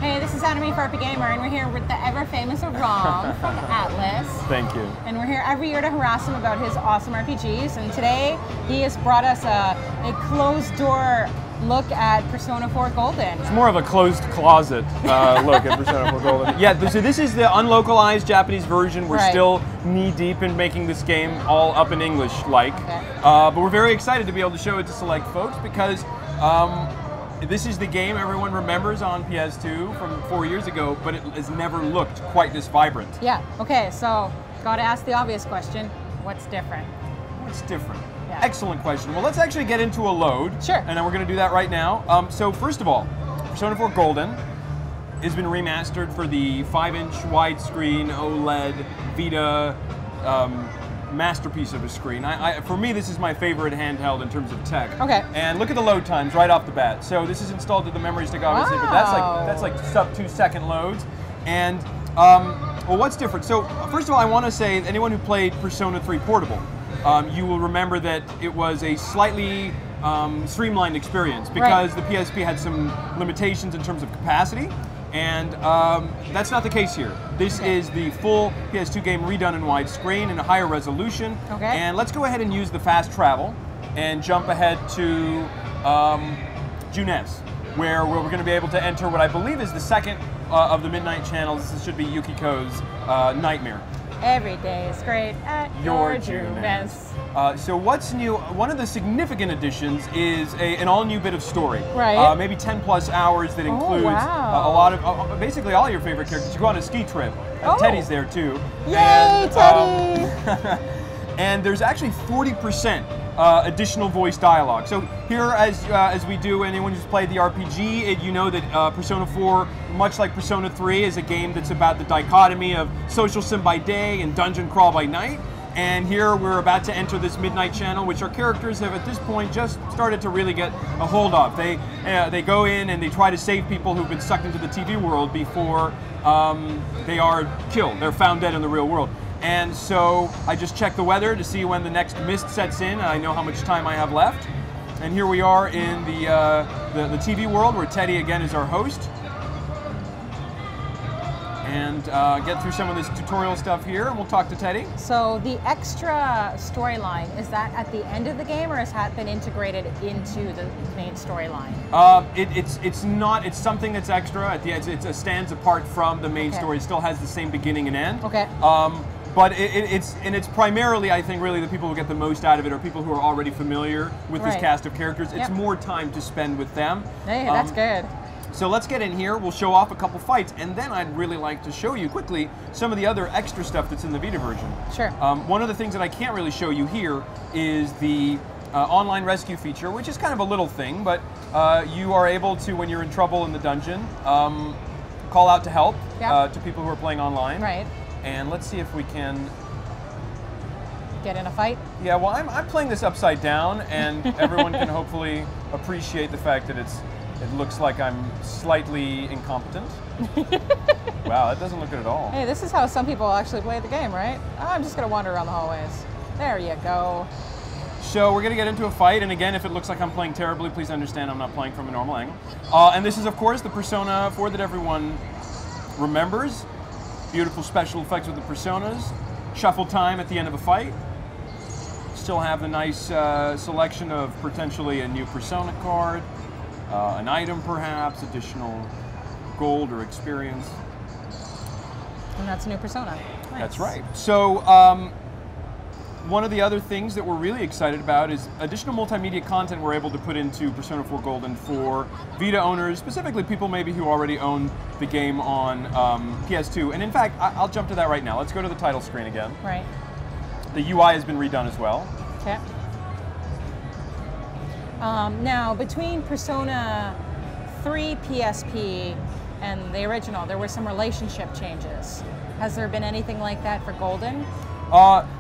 Hey, this is Anna Marie for RPGamer, and we're here with the ever-famous Aram from Atlus. Thank you. And we're here every year to harass him about his awesome RPGs, and today he has brought us a closed-door look at Persona 4 Golden. It's more of a closed closet look at Persona 4 Golden. Yeah, so this is the unlocalized Japanese version. We're still knee-deep in making this game all up in English-like. Okay. But we're very excited to be able to show it to select folks because this is the game everyone remembers on PS2 from 4 years ago, but it has never looked quite this vibrant. Yeah, okay, so gotta ask the obvious question, what's different? What's different? Yeah. Excellent question. Well, let's actually get into a load. Sure. And then we're going to do that right now. So first of all, Persona 4 Golden has been remastered for the 5-inch widescreen OLED Vita masterpiece of a screen. For me, this is my favorite handheld in terms of tech. Okay. And look at the load times right off the bat. So this is installed to the memory stick, obviously, but that's like sub 2-second loads. And well, what's different? So first of all, I want to say anyone who played Persona 3 Portable, you will remember that it was a slightly streamlined experience because the PSP had some limitations in terms of capacity, and that's not the case here. This is the full PS2 game redone in widescreen in a higher resolution. Okay. And let's go ahead and use the fast travel and jump ahead to Junes, where we're going to be able to enter what I believe is the second of the Midnight Channels. This should be Yukiko's Nightmare. Every day is great at your Junes. So what's new? One of the significant additions is an all-new bit of story. Right. Maybe 10+ hours that includes a lot of, basically all your favorite characters. You go on a ski trip. Teddy's there too. Yay, and, Teddy! And there's actually 40% additional voice dialogue. So here, as we do, anyone who's played the RPG, you know that Persona 4, much like Persona 3, is a game that's about the dichotomy of social sim by day and dungeon crawl by night. And here we're about to enter this Midnight Channel, which our characters have at this point just started to really get a hold of. They go in and they try to save people who've been sucked into the TV world before they are killed. They're found dead in the real world. And so I just checked the weather to see when the next mist sets in. I know how much time I have left. And here we are in the TV world where Teddy again is our host. And get through some of this tutorial stuff here, and we'll talk to Teddy. So the extra storyline, is that at the end of the game, or has that been integrated into the main storyline? It's not. It's something that's extra. At the end, it stands apart from the main story. It still has the same beginning and end. Okay. But it's primarily, I think, really the people who get the most out of it are people who are already familiar with this cast of characters. It's more time to spend with them. Hey, that's good. So let's get in here, we'll show off a couple fights, and then I'd really like to show you quickly some of the other extra stuff that's in the Vita version. Sure. One of the things that I can't really show you here is the online rescue feature, which is kind of a little thing, but you are able to, when you're in trouble in the dungeon, call out to help to people who are playing online. Right. And let's see if we can get in a fight? Yeah, well, I'm playing this upside down, and everyone can hopefully appreciate the fact that it looks like I'm slightly incompetent. Wow, that doesn't look good at all. Hey, this is how some people actually play the game, right? Oh, I'm just going to wander around the hallways. There you go. So we're going to get into a fight, and again, if it looks like I'm playing terribly, please understand I'm not playing from a normal angle. And this is, of course, the Persona 4 that everyone remembers. Beautiful special effects with the Personas. Shuffle time at the end of a fight. Still have the nice selection of potentially a new Persona card. An item, perhaps, additional gold or experience. And that's a new Persona. Nice. That's right. So, one of the other things that we're really excited about is additional multimedia content we're able to put into Persona 4 Golden for Vita owners, specifically people maybe who already own the game on PS2. And in fact, I'll jump to that right now. Let's go to the title screen again. Right. The UI has been redone as well. Okay. Now, between Persona 3 PSP and the original, there were some relationship changes. Has there been anything like that for Golden?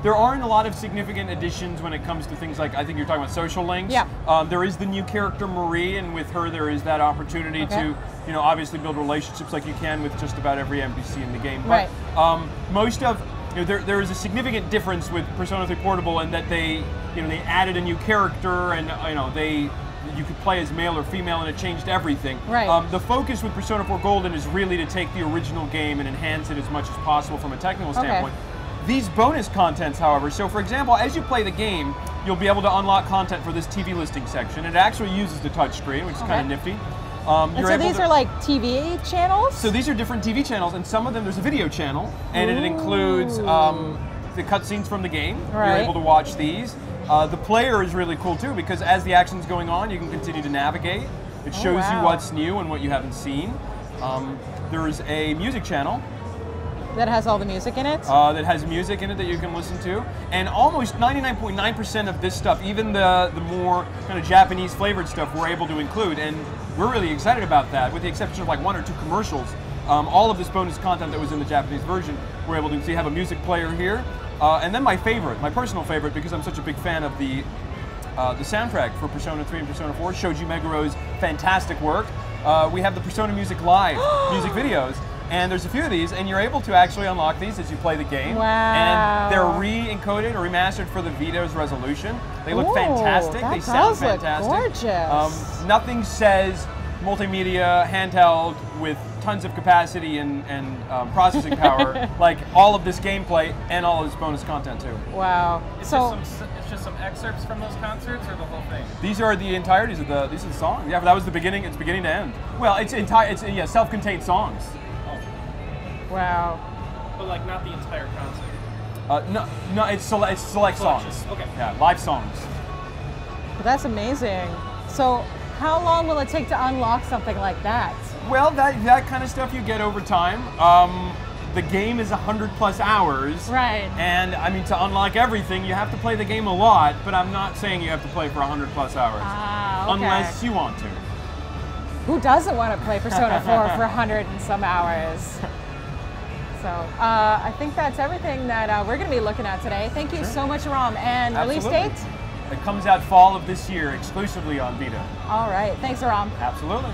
There aren't a lot of significant additions when it comes to things like, I think you're talking about social links. Yeah. There is the new character Marie, and with her there is that opportunity to, obviously build relationships like you can with just about every NPC in the game. But most of, there is a significant difference with Persona 3 Portable in that they added a new character, and they you could play as male or female, and it changed everything. Right. The focus with Persona 4 Golden is really to take the original game and enhance it as much as possible from a technical standpoint. These bonus contents, however, so for example, as you play the game, you'll be able to unlock content for this TV listing section. It actually uses the touchscreen, which is kind of nifty. And so these are like TV channels? So these are different TV channels, and some of them, there's a video channel, and it includes the cutscenes from the game. You're able to watch these. The player is really cool too, because as the action's going on, you can continue to navigate. It shows you what's new and what you haven't seen. There's a music channel. That has all the music in it? That has music in it that you can listen to. And almost 99.9% of this stuff, even the more kind of Japanese flavored stuff, we're able to include. And we're really excited about that, with the exception of like 1 or 2 commercials. All of this bonus content that was in the Japanese version, we're able to see. Have a music player here. And then my favorite, my personal favorite, because I'm such a big fan of the soundtrack for Persona 3 and Persona 4, Shoji Meguro's fantastic work. We have the Persona Music Live music videos. And there's a few of these, and you're able to actually unlock these as you play the game. Wow. And they're re-encoded or remastered for the Vito's resolution. They look fantastic. They sound fantastic. Gorgeous. Nothing says multimedia handheld with tons of capacity and processing power like all of this gameplay and all of this bonus content too. Wow. It's just some excerpts from those concerts, or the whole thing? These are the entires of these are the songs. Yeah, that was the beginning. It's beginning to end. Well, it's self-contained songs. Wow. But like not the entire concert. No, it's select songs. Okay. Yeah, live songs. But that's amazing. So, how long will it take to unlock something like that? Well, that kind of stuff you get over time. The game is 100+ hours. Right. And I mean, to unlock everything, you have to play the game a lot. But I'm not saying you have to play for 100+ hours. Ah, okay. Unless you want to. Who doesn't want to play Persona 4 for 100 and some hours? So I think that's everything that we're going to be looking at today. Thank you so much, Aram. And release date? It comes out fall of this year, exclusively on Vita. All right. Thanks, Aram. Absolutely.